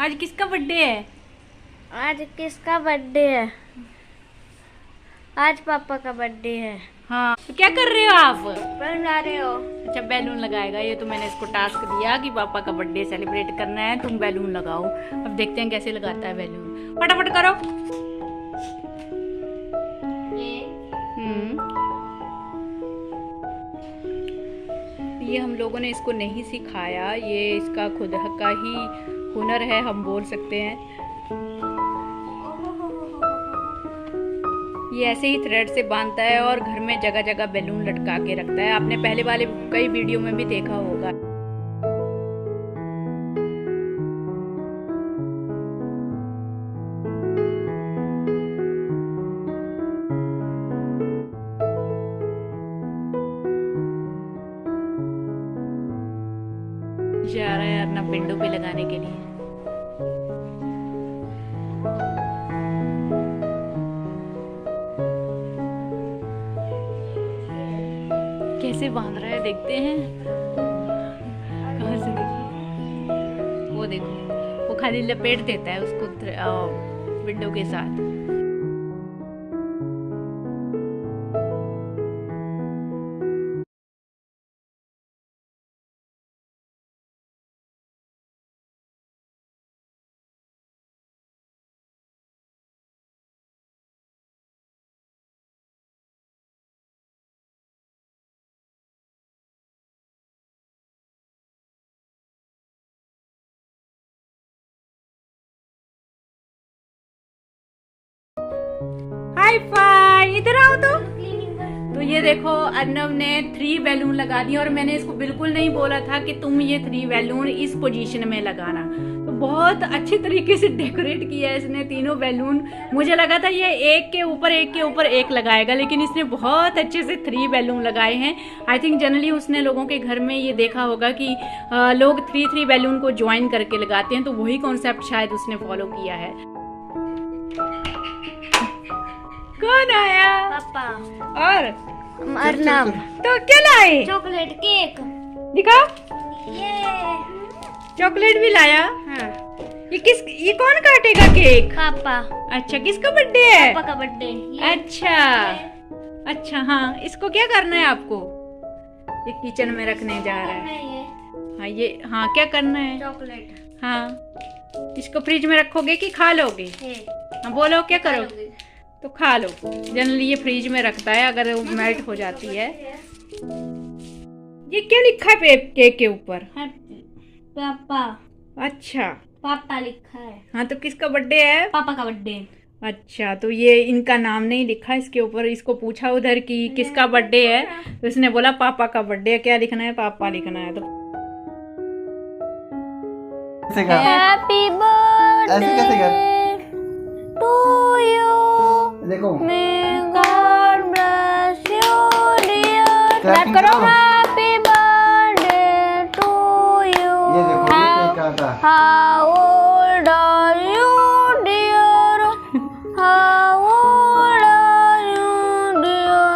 आज किसका बर्थडे है? आज किसका बर्थडे है? आज पापा का बर्थडे है। हाँ, तो क्या कर रहे हो आप? बना रहे हो? अच्छा, बैलून लगाएगा। ये तो मैंने इसको टास्क दिया कि पापा का बर्थडे सेलिब्रेट करना है, तुम बैलून लगाओ। अब देखते हैं कैसे लगाता है बैलून। फटाफट करो। ये हम लोगों ने इसको नहीं सिखाया, ये इसका खुद का ही हुनर है, हम बोल सकते हैं। ये ऐसे ही थ्रेड से बांधता है और घर में जगह जगह बैलून लटका के रखता है। आपने पहले वाले कई वीडियो में भी देखा होगा। जा रहा है अपना विंडो पे लगाने के लिए। कैसे बांध रहा है देखते हैं। कहाँ से देखिए, वो देखो, वो खाली लपेट देता है उसको विंडो के साथ। हाय फाई, इधर आओ तो ये देखो, अर्नव ने 3 बैलून लगा दिए और मैंने इसको बिल्कुल नहीं बोला था कि तुम ये 3 बैलून इस पोजीशन में लगाना। तो बहुत अच्छी तरीके से डेकोरेट किया है इसने तीनों बैलून। मुझे लगा था ये एक के ऊपर एक लगाएगा, लेकिन इसने बहुत अच्छे से 3 बैलून लगाए हैं। आई थिंक जनरली उसने लोगों के घर में ये देखा होगा कि लोग 3 बैलून को ज्वाइन करके लगाते हैं, तो वही कॉन्सेप्ट शायद उसने फॉलो किया है। कौन आया? पापा और अर्नव। तो क्या लाए? Chocolate cake. दिखाओ, ये चॉकलेट भी लाया। हाँ। ये कौन काटेगा केक? पापा। अच्छा, किसका बर्थडे है? पापा का बर्थडे। अच्छा, हाँ, इसको क्या करना है आपको? ये किचन में रखने जा रहा है। हाँ, क्या करना है? चॉकलेट। हाँ, इसको फ्रिज में रखोगे कि खा लोगे? हाँ, बोलो क्या करोगे? तो खा लो। जनरली ये फ्रिज में रखता है, अगर वो मेल्ट हो जाती है। ये क्या लिखा है केक के ऊपर? पापा। अच्छा, पापा लिखा है। हाँ, तो किसका बर्थडे है? पापा का बर्थडे। अच्छा, तो ये इनका नाम नहीं लिखा इसके ऊपर। इसको पूछा उधर कि किसका बर्थडे है, तो इसने बोला पापा का बर्थडे है। क्या लिखना है? पापा लिखना है। तो हैप्पी बर्थडे टू यू। देखो, May God bless you, dear. Clapping करो। करो। Happy birthday to you. ये देखो, ये केक आता है। How old are you, dear? How old are you, dear?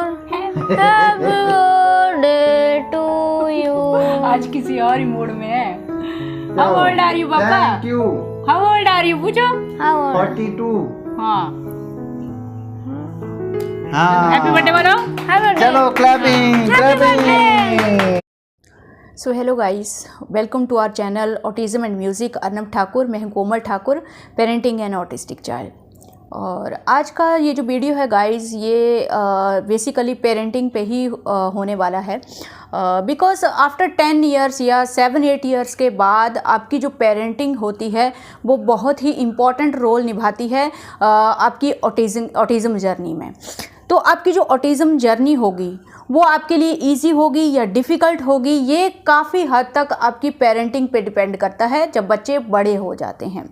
Happy birthday to you. आज किसी और ही मूड में है। How old are you, पापा? Thank you. How old are you? पूछो। How old? 42. हाँ, हाँ। हैप्पी बर्थडे बोलो। चलो, clapping. So hello guys, welcome to our channel autism and music. Arnav Thakur, मैं हूँ Komal Thakur, parenting and autistic child. और आज का ये जो वीडियो है गाइस, ये बेसिकली पेरेंटिंग पे ही होने वाला है। बिकॉज आफ्टर 10 ईयर्स या 7-8 ईयर्स के बाद आपकी जो पेरेंटिंग होती है वो बहुत ही इम्पॉर्टेंट रोल निभाती है आपकी ऑटिज़म जर्नी में। तो आपकी जो ऑटिज़म जर्नी होगी वो आपके लिए इजी होगी या डिफ़िकल्ट होगी, ये काफ़ी हद तक आपकी पेरेंटिंग पे डिपेंड करता है जब बच्चे बड़े हो जाते हैं।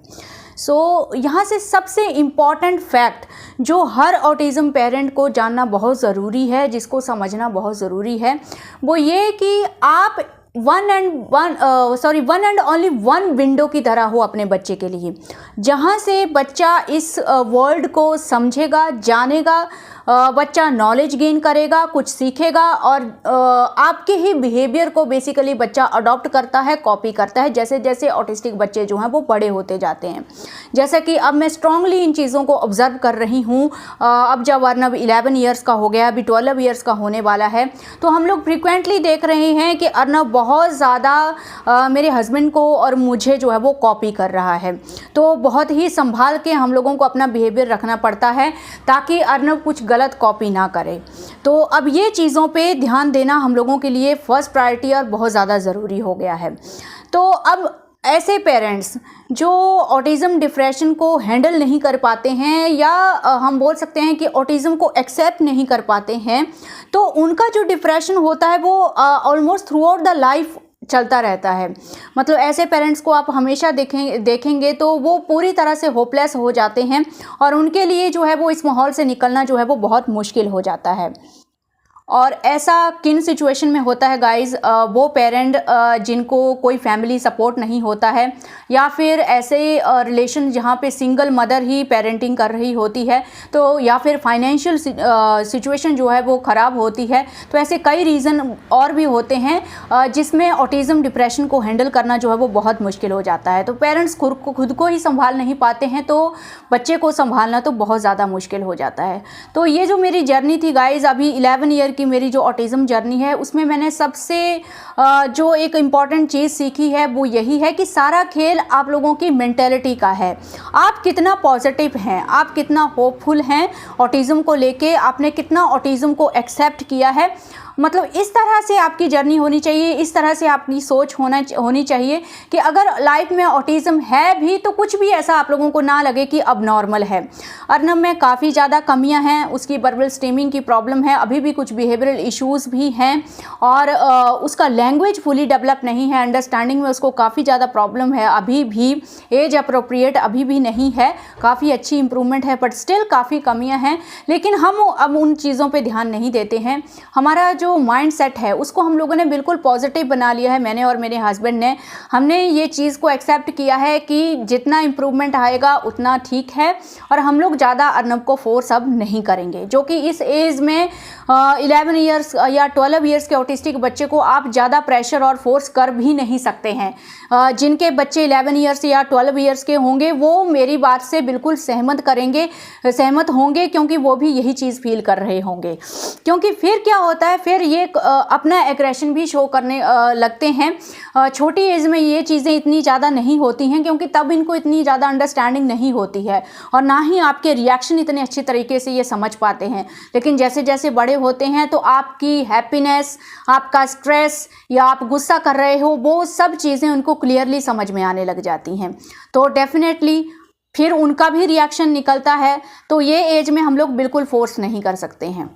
सो यहाँ से सबसे इम्पॉर्टेंट फैक्ट जो हर ऑटिज़म पेरेंट को जानना बहुत ज़रूरी है, जिसको समझना बहुत ज़रूरी है, वो ये कि आप one and only one window की तरह हो अपने बच्चे के लिए, जहाँ से बच्चा इस वर्ल्ड को समझेगा, जानेगा, बच्चा नॉलेज गेन करेगा, कुछ सीखेगा और आपके ही बिहेवियर को बेसिकली बच्चा अडॉप्ट करता है, कॉपी करता है, जैसे जैसे ऑटिस्टिक बच्चे जो हैं वो बड़े होते जाते हैं। जैसे कि अब मैं स्ट्रांगली इन चीज़ों को ऑब्जर्व कर रही हूँ। अब जब अर्नब 11 ईयर्स का हो गया, अभी 12 ईयर्स का होने वाला है, तो हम लोग फ्रिक्वेंटली देख रहे हैं कि अर्नब बहुत ज़्यादा मेरे हस्बैंड को और मुझे जो है वो कॉपी कर रहा है। तो बहुत ही संभाल के हम लोगों को अपना बिहेवियर रखना पड़ता है ताकि अर्नब कुछ गलत कॉपी ना करे। तो अब ये चीज़ों पे ध्यान देना हम लोगों के लिए फर्स्ट प्रायोरिटी और बहुत ज़्यादा ज़रूरी हो गया है। तो अब ऐसे पेरेंट्स जो ऑटिज़म डिप्रेशन को हैंडल नहीं कर पाते हैं या हम बोल सकते हैं कि ऑटिज़म को एक्सेप्ट नहीं कर पाते हैं, तो उनका जो डिप्रेशन होता है वो almost through out the life चलता रहता है। मतलब ऐसे पेरेंट्स को आप हमेशा देखेंगे तो वो पूरी तरह से होपलेस हो जाते हैं और उनके लिए जो है वो इस माहौल से निकलना जो है वो बहुत मुश्किल हो जाता है। और ऐसा किन सिचुएशन में होता है गाइज़, वो पेरेंट जिनको कोई फैमिली सपोर्ट नहीं होता है या फिर ऐसे रिलेशन जहाँ पे सिंगल मदर ही पेरेंटिंग कर रही होती है, तो या फिर फाइनेंशियल सिचुएशन जो है वो ख़राब होती है। तो ऐसे कई रीज़न और भी होते हैं जिसमें ऑटिज़म डिप्रेशन को हैंडल करना जो है वो बहुत मुश्किल हो जाता है। तो पेरेंट्स खुद को ही संभाल नहीं पाते हैं तो बच्चे को संभालना तो बहुत ज़्यादा मुश्किल हो जाता है। तो ये जो मेरी जर्नी थी गाइज़, अभी 11 ईयर कि मेरी जो ऑटिज़म जर्नी है उसमें मैंने सबसे जो एक इम्पॉर्टेंट चीज़ सीखी है वो यही है कि सारा खेल आप लोगों की मेंटेलिटी का है। आप कितना पॉजिटिव हैं, आप कितना होपफुल हैं ऑटिज़म को लेके, आपने कितना ऑटिज़म को एक्सेप्ट किया है। मतलब इस तरह से आपकी जर्नी होनी चाहिए, इस तरह से आपकी सोच होनी चाहिए कि अगर लाइफ में ऑटिज़म है भी तो कुछ भी ऐसा आप लोगों को ना लगे कि अब नॉर्मल है। अर्नब में काफ़ी ज़्यादा कमियां हैं, उसकी वर्बल स्टीमिंग की प्रॉब्लम है, अभी भी कुछ बिहेवियरल इश्यूज़ भी हैं और उसका लैंग्वेज फुली डेवलप नहीं है, अंडरस्टैंडिंग में उसको काफ़ी ज़्यादा प्रॉब्लम है, अभी भी एज अप्रोप्रिएट अभी भी नहीं है, काफ़ी अच्छी इंप्रूवमेंट है बट स्टिल काफ़ी कमियाँ हैं। लेकिन हम अब उन चीज़ों पर ध्यान नहीं देते हैं। हमारा जो माइंड सेट है उसको हम लोगों ने बिल्कुल पॉजिटिव बना लिया है, मैंने और मेरे हस्बैंड ने। हमने ये चीज़ को एक्सेप्ट किया है कि जितना इम्प्रूवमेंट आएगा उतना ठीक है और हम लोग ज़्यादा अर्नब को फोर्स अब नहीं करेंगे, जो कि इस एज में 11 ईयर्स या 12 ईयर्स के ऑटिस्टिक बच्चे को आप ज़्यादा प्रेशर और फोर्स कर भी नहीं सकते हैं। जिनके बच्चे 11 ईयर्स या 12 ईयर्स के होंगे वो मेरी बात से बिल्कुल सहमत होंगे क्योंकि वो भी यही चीज़ फील कर रहे होंगे। क्योंकि फिर क्या होता है, फिर ये अपना एग्रेशन भी शो करने लगते हैं। छोटी एज में ये चीज़ें इतनी ज़्यादा नहीं होती हैं क्योंकि तब इनको इतनी ज़्यादा अंडरस्टैंडिंग नहीं होती है और ना ही आपके रिएक्शन इतने अच्छी तरीके से ये समझ पाते हैं। लेकिन जैसे जैसे बड़े होते हैं तो आपकी हैप्पीनेस, आपका स्ट्रेस या आप गुस्सा कर रहे हो, वो सब चीज़ें उनको क्लियरली समझ में आने लग जाती हैं। तो डेफिनेटली फिर उनका भी रिएक्शन निकलता है। तो ये एज में हम लोग बिल्कुल फोर्स नहीं कर सकते हैं।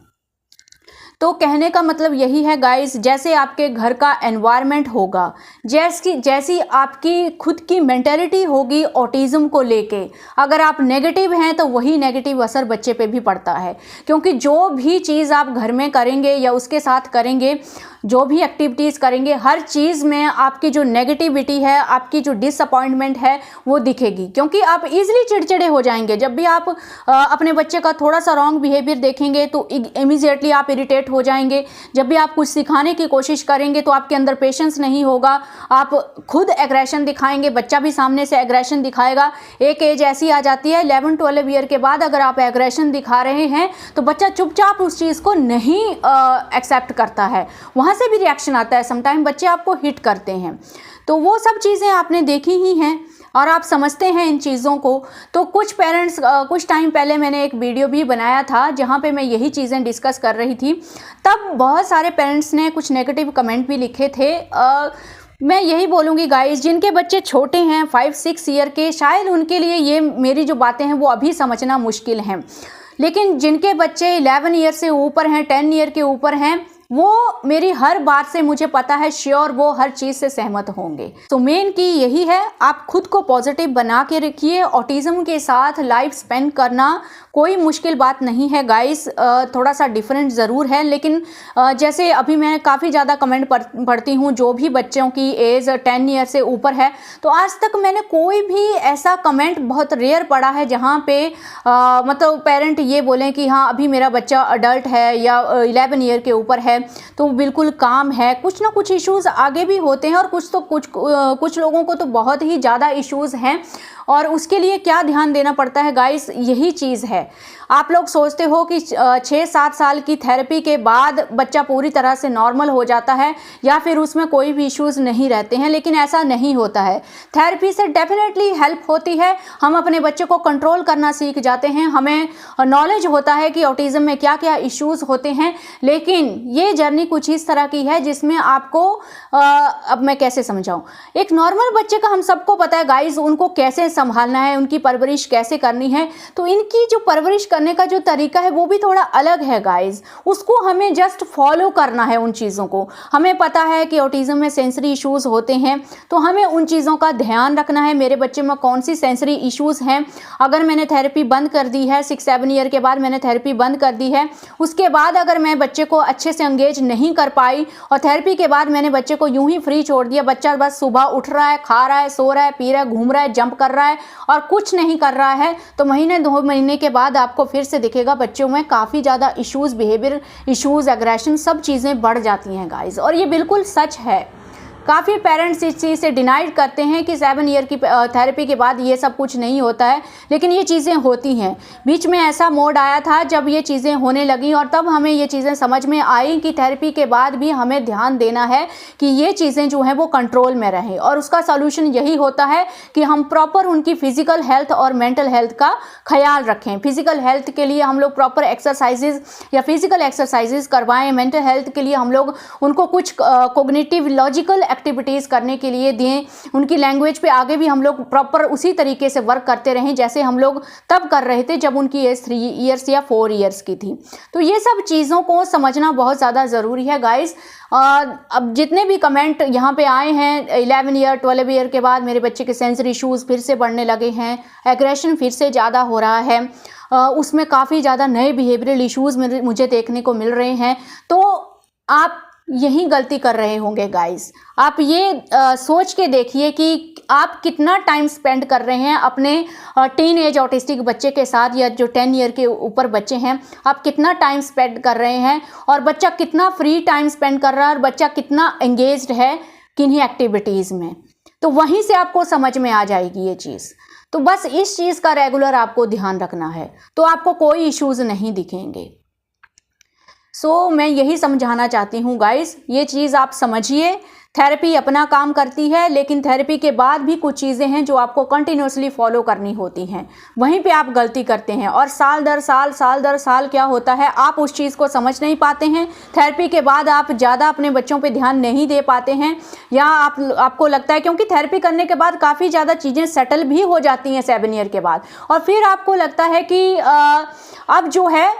तो कहने का मतलब यही है गाइस, जैसे आपके घर का एनवायरनमेंट होगा, जैसी आपकी खुद की मेंटालिटी होगी ऑटिज़म को लेके, अगर आप नेगेटिव हैं तो वही नेगेटिव असर बच्चे पे भी पड़ता है। क्योंकि जो भी चीज़ आप घर में करेंगे या उसके साथ करेंगे, जो भी एक्टिविटीज़ करेंगे, हर चीज़ में आपकी जो नेगेटिविटी है, आपकी जो डिसअपॉइंटमेंट है वो दिखेगी। क्योंकि आप इजीली चिड़चिड़े हो जाएंगे। जब भी आप अपने बच्चे का थोड़ा सा रॉन्ग बिहेवियर देखेंगे तो इमीडिएटली आप इरिटेट हो जाएंगे। जब भी आप कुछ सिखाने की कोशिश करेंगे तो आपके अंदर पेशेंस नहीं होगा, आप खुद एग्रेशन दिखाएंगे, बच्चा भी सामने से एग्रेशन दिखाएगा। एक एज ऐसी आ जाती है 11-12 ईयर के बाद अगर आप एग्रेशन दिखा रहे हैं तो बच्चा चुपचाप उस चीज़ को नहीं एक्सेप्ट करता है, वहाँ से भी रिएक्शन आता है। समटाइम बच्चे आपको हिट करते हैं। तो वो सब चीज़ें आपने देखी ही हैं और आप समझते हैं इन चीज़ों को। तो कुछ पेरेंट्स, कुछ टाइम पहले मैंने एक वीडियो भी बनाया था जहाँ पे मैं यही चीज़ें डिस्कस कर रही थी। तब बहुत सारे पेरेंट्स ने कुछ नेगेटिव कमेंट भी लिखे थे। मैं यही बोलूँगी गाइस, जिनके बच्चे छोटे हैं 5-6 ईयर के, शायद उनके लिए ये मेरी जो बातें हैं वो अभी समझना मुश्किल हैं। लेकिन जिनके बच्चे 11 ईयर से ऊपर हैं, 10 ईयर के ऊपर हैं, वो मेरी हर बात से मुझे पता है श्योर वो हर चीज़ से सहमत होंगे। तो मेन की यही है, आप खुद को पॉजिटिव बना के रखिए। ऑटिज़म के साथ लाइफ स्पेंड करना कोई मुश्किल बात नहीं है गाइस, थोड़ा सा डिफरेंट ज़रूर है, लेकिन जैसे अभी मैं काफ़ी ज़्यादा कमेंट पढ़ती हूँ जो भी बच्चों की एज 10 ईयर से ऊपर है, तो आज तक मैंने कोई भी ऐसा कमेंट बहुत रेयर पढ़ा है जहाँ पे मतलब पेरेंट ये बोलें कि हाँ अभी मेरा बच्चा अडल्ट है या 11 ईयर के ऊपर है तो बिल्कुल काम है। कुछ ना कुछ इश्यूज़ आगे भी होते हैं और कुछ लोगों को तो बहुत ही ज़्यादा इश्यूज़ हैं, और उसके लिए क्या ध्यान देना पड़ता है गाइस, यही चीज़ है। आप लोग सोचते हो कि 6-7 साल की थेरेपी के बाद बच्चा पूरी तरह से नॉर्मल हो जाता है या फिर उसमें कोई भी इश्यूज़ नहीं रहते हैं, लेकिन ऐसा नहीं होता है। थेरेपी से डेफिनेटली हेल्प होती है, हम अपने बच्चे को कंट्रोल करना सीख जाते हैं, हमें नॉलेज होता है कि ऑटिज़म में क्या क्या इश्यूज़ होते हैं। लेकिन ये जर्नी कुछ इस तरह की है जिसमें आपको अब मैं कैसे समझाऊं, एक नॉर्मल बच्चे का हम सबको पता है गाइस, उनको कैसे संभालना है, उनकी परवरिश कैसे करनी है। तो इनकी जो परवरिश करने का जो तरीका है वो भी थोड़ा अलग है गाइस, उसको हमें जस्ट फॉलो करना है। उन चीज़ों को हमें पता है कि ऑटिज़म में सेंसरी इश्यूज़ होते हैं, तो हमें उन चीज़ों का ध्यान रखना है। मेरे बच्चे में कौन सी सेंसरी इश्यूज़ हैं, अगर मैंने थेरेपी बंद कर दी है 6-7 ईयर के बाद मैंने थेरेपी बंद कर दी है, उसके बाद अगर मैं बच्चे को अच्छे से एंगेज नहीं कर पाई और थेरेपी के बाद मैंने बच्चे को यूं ही फ्री छोड़ दिया, बच्चा बस सुबह उठ रहा है, खा रहा है, सो रहा है, पी रहा है, घूम रहा है, जंप कर रहा है और कुछ नहीं कर रहा है, तो महीने 2 महीने के बाद आपको फिर से दिखेगा बच्चों में काफ़ी ज़्यादा इश्यूज़, बिहेवियर इश्यूज़, एग्रेशन, सब चीज़ें बढ़ जाती हैं गाइस। और ये बिल्कुल सच है। काफ़ी पेरेंट्स इस चीज़ से डिनाइड करते हैं कि 7 ईयर की थेरेपी के बाद ये सब कुछ नहीं होता है, लेकिन ये चीज़ें होती हैं। बीच में ऐसा मोड आया था जब ये चीज़ें होने लगी और तब हमें ये चीज़ें समझ में आई कि थेरेपी के बाद भी हमें ध्यान देना है कि ये चीज़ें जो हैं वो कंट्रोल में रहें, और उसका सॉल्यूशन यही होता है कि हम प्रॉपर उनकी फिजिकल हेल्थ और मेंटल हेल्थ का ख्याल रखें। फिजिकल हेल्थ के लिए हम लोग प्रॉपर एक्सरसाइजेज या फिजिकल एक्सरसाइजेज करवाएं, मेंटल हेल्थ के लिए हम लोग उनको कुछ कोग्निटिव लॉजिकल एक्टिविटीज़ करने के लिए दें, उनकी लैंग्वेज पे आगे भी हम लोग प्रॉपर उसी तरीके से वर्क करते रहें जैसे हम लोग तब कर रहे थे जब उनकी एज 3 ईयर्स या 4 ईयर्स की थी। तो ये सब चीज़ों को समझना बहुत ज़्यादा ज़रूरी है गाइस। अब जितने भी कमेंट यहाँ पे आए हैं 11 ईयर 12 ईयर के बाद मेरे बच्चे के सेंसरी इश्यूज़ फिर से बढ़ने लगे हैं, एग्रेशन फिर से ज़्यादा हो रहा है, उसमें काफ़ी ज़्यादा नए बिहेवियरल इश्यूज़ मुझे देखने को मिल रहे हैं, तो आप यही गलती कर रहे होंगे गाइस। आप ये सोच के देखिए कि आप कितना टाइम स्पेंड कर रहे हैं अपने टीन एज ऑटिस्टिक बच्चे के साथ, या जो 10 ईयर के ऊपर बच्चे हैं, आप कितना टाइम स्पेंड कर रहे हैं और बच्चा कितना फ्री टाइम स्पेंड कर रहा है और बच्चा कितना एंगेज्ड है किन्हीं एक्टिविटीज़ में। तो वहीं से आपको समझ में आ जाएगी ये चीज़। तो बस इस चीज़ का रेगुलर आपको ध्यान रखना है, तो आपको कोई इश्यूज़ नहीं दिखेंगे। मैं यही समझाना चाहती हूँ गाइस, ये चीज़ आप समझिए। थेरेपी अपना काम करती है, लेकिन थेरेपी के बाद भी कुछ चीज़ें हैं जो आपको कंटिन्यूसली फॉलो करनी होती हैं, वहीं पे आप गलती करते हैं और साल दर साल क्या होता है, आप उस चीज़ को समझ नहीं पाते हैं। थेरेपी के बाद आप ज़्यादा अपने बच्चों पे ध्यान नहीं दे पाते हैं, या आपको लगता है क्योंकि थेरेपी करने के बाद काफ़ी ज़्यादा चीज़ें सेटल भी हो जाती हैं 7 ईयर के बाद, और फिर आपको लगता है कि अब जो है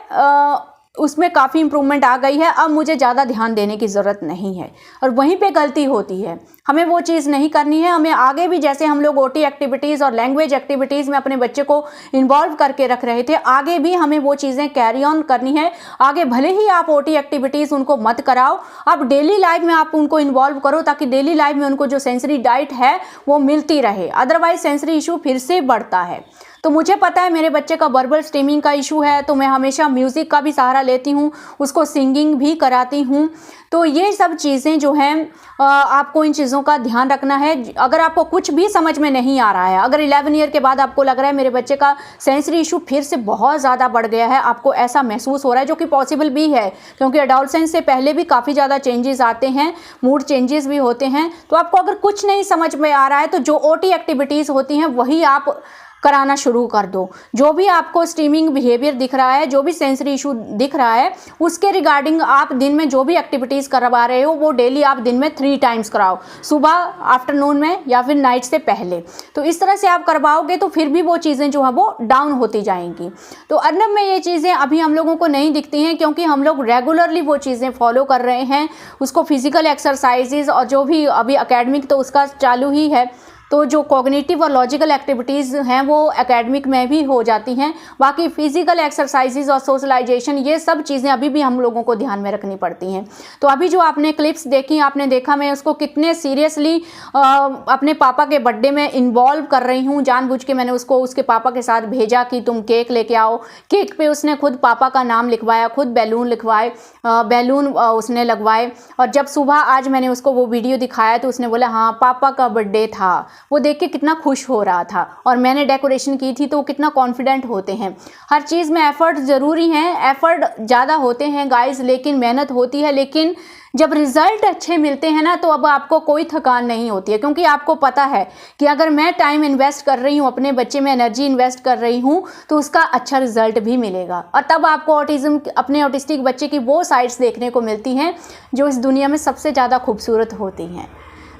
उसमें काफ़ी इम्प्रूवमेंट आ गई है, अब मुझे ज़्यादा ध्यान देने की ज़रूरत नहीं है, और वहीं पे गलती होती है। हमें वो चीज़ नहीं करनी है। हमें आगे भी जैसे हम लोग ओटी एक्टिविटीज़ और लैंग्वेज एक्टिविटीज़ में अपने बच्चे को इन्वॉल्व करके रख रहे थे, आगे भी हमें वो चीज़ें कैरी ऑन करनी है। आगे भले ही आप ओटी एक्टिविटीज़ उनको मत कराओ, आप डेली लाइफ में आप उनको इन्वॉल्व करो, ताकि डेली लाइफ में उनको जो सेंसरी डाइट है वो मिलती रहे, अदरवाइज सेंसरी इशू फिर से बढ़ता है। तो मुझे पता है मेरे बच्चे का वर्बल स्ट्रीमिंग का इशू है, तो मैं हमेशा म्यूज़िक का भी सहारा लेती हूँ, उसको सिंगिंग भी कराती हूँ। तो ये सब चीज़ें जो हैं आपको इन चीज़ों का ध्यान रखना है। अगर आपको कुछ भी समझ में नहीं आ रहा है, अगर 11 ईयर के बाद आपको लग रहा है मेरे बच्चे का सेंसरी इशू फिर से बहुत ज़्यादा बढ़ गया है, आपको ऐसा महसूस हो रहा है, जो कि पॉसिबल भी है क्योंकि एडोलसेंस से पहले भी काफ़ी ज़्यादा चेंजेस आते हैं, मूड चेंजेस भी होते हैं। तो आपको अगर कुछ नहीं समझ में आ रहा है, तो जो ओटी एक्टिविटीज़ होती हैं वही आप कराना शुरू कर दो। जो भी आपको स्ट्रीमिंग बिहेवियर दिख रहा है, जो भी सेंसरी इशू दिख रहा है, उसके रिगार्डिंग आप दिन में जो भी एक्टिविटीज़ करवा रहे हो वो डेली आप दिन में 3 टाइम्स कराओ, सुबह, आफ्टरनून में या फिर नाइट से पहले। तो इस तरह से आप करवाओगे तो फिर भी वो चीज़ें जो है वो डाउन होती जाएंगी। तो अर्नब में ये चीज़ें अभी हम लोगों को नहीं दिखती हैं क्योंकि हम लोग रेगुलरली वो चीज़ें फॉलो कर रहे हैं। उसको फिजिकल एक्सरसाइजेज और जो भी अभी एकेडमिक तो उसका चालू ही है, तो जो कॉग्निटिव और लॉजिकल एक्टिविटीज़ हैं वो एकेडमिक में भी हो जाती हैं। बाकी फिजिकल एक्सरसाइजेज और सोशलाइजेशन, ये सब चीज़ें अभी भी हम लोगों को ध्यान में रखनी पड़ती हैं। तो अभी जो आपने क्लिप्स देखी, आपने देखा मैं उसको कितने सीरियसली अपने पापा के बर्थडे में इन्वॉल्व कर रही हूँ। जानबूझ के मैंने उसको उसके पापा के साथ भेजा कि तुम केक लेके आओ। केक पे उसने खुद पापा का नाम लिखवाया, खुद बैलून लिखवाए, बैलून उसने लगवाए। और जब सुबह आज मैंने उसको वो वीडियो दिखाया तो उसने बोला हाँ पापा का बर्थडे था। वो देख के कितना खुश हो रहा था। और मैंने डेकोरेशन की थी तो वो कितना कॉन्फिडेंट होते हैं। हर चीज़ में एफर्ट ज़रूरी हैं, एफर्ट ज़्यादा होते हैं गाइस, लेकिन मेहनत होती है। लेकिन जब रिज़ल्ट अच्छे मिलते हैं ना तो अब आपको कोई थकान नहीं होती है, क्योंकि आपको पता है कि अगर मैं टाइम इन्वेस्ट कर रही हूँ, अपने बच्चे में एनर्जी इन्वेस्ट कर रही हूँ, तो उसका अच्छा रिजल्ट भी मिलेगा। और तब आपको ऑटिज़म, अपने ऑटिस्टिक बच्चे की वो साइड्स देखने को मिलती हैं जो इस दुनिया में सबसे ज़्यादा खूबसूरत होती हैं।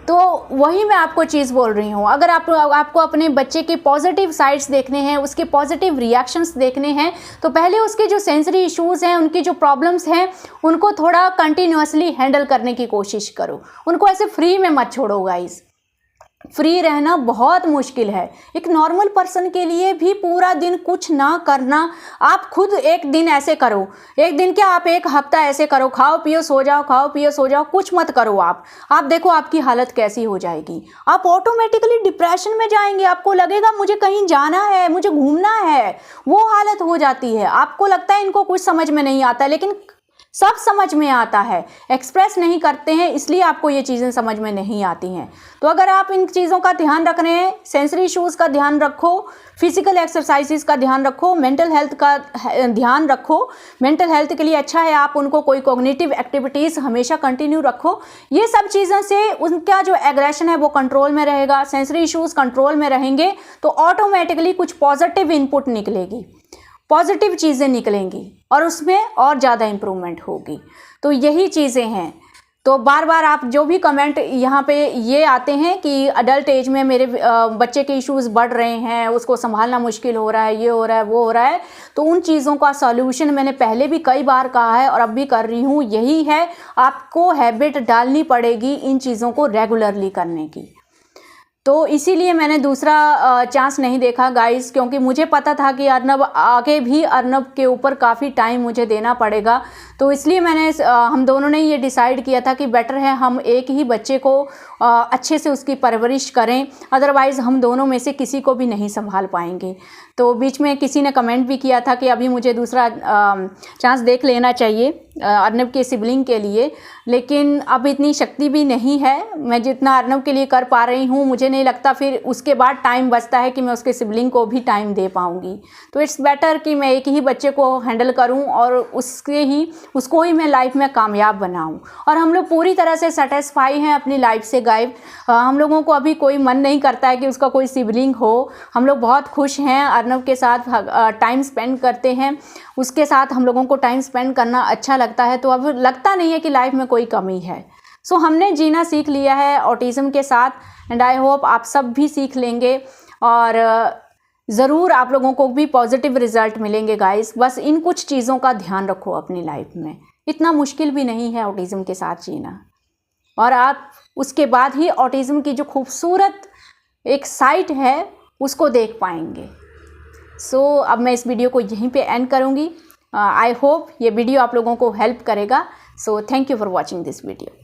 तो वही मैं आपको चीज़ बोल रही हूँ। अगर आपको अपने बच्चे के पॉजिटिव साइड्स देखने हैं, उसके पॉजिटिव रिएक्शंस देखने हैं, तो पहले उसके जो सेंसरी इश्यूज़ हैं, उनकी जो प्रॉब्लम्स हैं, उनको थोड़ा कंटिन्यूअसली हैंडल करने की कोशिश करो। उनको ऐसे फ्री में मत छोड़ो गाइस। फ्री रहना बहुत मुश्किल है। एक नॉर्मल पर्सन के लिए भी पूरा दिन कुछ ना करना, आप खुद एक दिन ऐसे करो, एक दिन क्या आप एक हफ्ता ऐसे करो, खाओ पियो सो जाओ, खाओ पियो सो जाओ, कुछ मत करो। आप देखो आपकी हालत कैसी हो जाएगी। आप ऑटोमेटिकली डिप्रेशन में जाएंगे। आपको लगेगा मुझे कहीं जाना है, मुझे घूमना है, वो हालत हो जाती है। आपको लगता है इनको कुछ समझ में नहीं आता, लेकिन सब समझ में आता है, एक्सप्रेस नहीं करते हैं, इसलिए आपको ये चीज़ें समझ में नहीं आती हैं। तो अगर आप इन चीज़ों का ध्यान रख रहे हैं, सेंसरी इश्यूज़ का ध्यान रखो, फिजिकल एक्सरसाइजेज का ध्यान रखो, मेंटल हेल्थ का ध्यान रखो। मेंटल हेल्थ के लिए अच्छा है आप उनको कोई कॉग्निटिव एक्टिविटीज़ हमेशा कंटिन्यू रखो। ये सब चीज़ों से उनका जो एग्रेशन है वो कंट्रोल में रहेगा, सेंसरी इश्यूज़ कंट्रोल में रहेंगे, तो ऑटोमेटिकली कुछ पॉजिटिव इनपुट निकलेगी, पॉजिटिव चीज़ें निकलेंगी और उसमें और ज़्यादा इम्प्रूवमेंट होगी। तो यही चीज़ें हैं। तो बार बार आप जो भी कमेंट यहाँ पे ये आते हैं कि अडल्ट एज में मेरे बच्चे के इश्यूज़ बढ़ रहे हैं, उसको संभालना मुश्किल हो रहा है, ये हो रहा है, वो हो रहा है, तो उन चीज़ों का सॉल्यूशन मैंने पहले भी कई बार कहा है और अब भी कर रही हूँ। यही है, आपको हैबिट डालनी पड़ेगी इन चीज़ों को रेगुलरली करने की। तो इसीलिए मैंने दूसरा चांस नहीं देखा गाइस, क्योंकि मुझे पता था कि अर्नब आगे भी अर्नब के ऊपर काफ़ी टाइम मुझे देना पड़ेगा। तो इसलिए मैंने हम दोनों ने ये डिसाइड किया था कि बेटर है हम एक ही बच्चे को अच्छे से उसकी परवरिश करें, अदरवाइज़ हम दोनों में से किसी को भी नहीं संभाल पाएंगे। तो बीच में किसी ने कमेंट भी किया था कि अभी मुझे दूसरा चांस देख लेना चाहिए अर्नब के सिबलिंग के लिए, लेकिन अब इतनी शक्ति भी नहीं है। मैं जितना अर्नब के लिए कर पा रही हूँ, मुझे नहीं लगता फिर उसके बाद टाइम बचता है कि मैं उसके सिबलिंग को भी टाइम दे पाऊँगी। तो इट्स बेटर कि मैं एक ही बच्चे को हैंडल करूँ और उसको ही मैं लाइफ में कामयाब बनाऊँ। और हम लोग पूरी तरह से सेटिस्फाई हैं अपनी लाइफ से गाइस। हम लोगों को अभी कोई मन नहीं करता है कि उसका कोई सिबलिंग हो। हम लोग बहुत खुश हैं, अर्नब के साथ टाइम स्पेंड करते हैं, उसके साथ हम लोगों को टाइम स्पेंड करना अच्छा लगता है। तो अब लगता नहीं है कि लाइफ में कोई कमी है। सो हमने जीना सीख लिया है ऑटिज़म के साथ एंड आई होप आप सब भी सीख लेंगे और ज़रूर आप लोगों को भी पॉजिटिव रिजल्ट मिलेंगे गाइस। बस इन कुछ चीज़ों का ध्यान रखो अपनी लाइफ में। इतना मुश्किल भी नहीं है ऑटिज़म के साथ जीना, और आप उसके बाद ही ऑटिज़म की जो खूबसूरत एक साइट है उसको देख पाएंगे। सो अब मैं इस वीडियो को यहीं पे एंड करूँगी। आई होप ये वीडियो आप लोगों को हेल्प करेगा। So thank you for watching this video.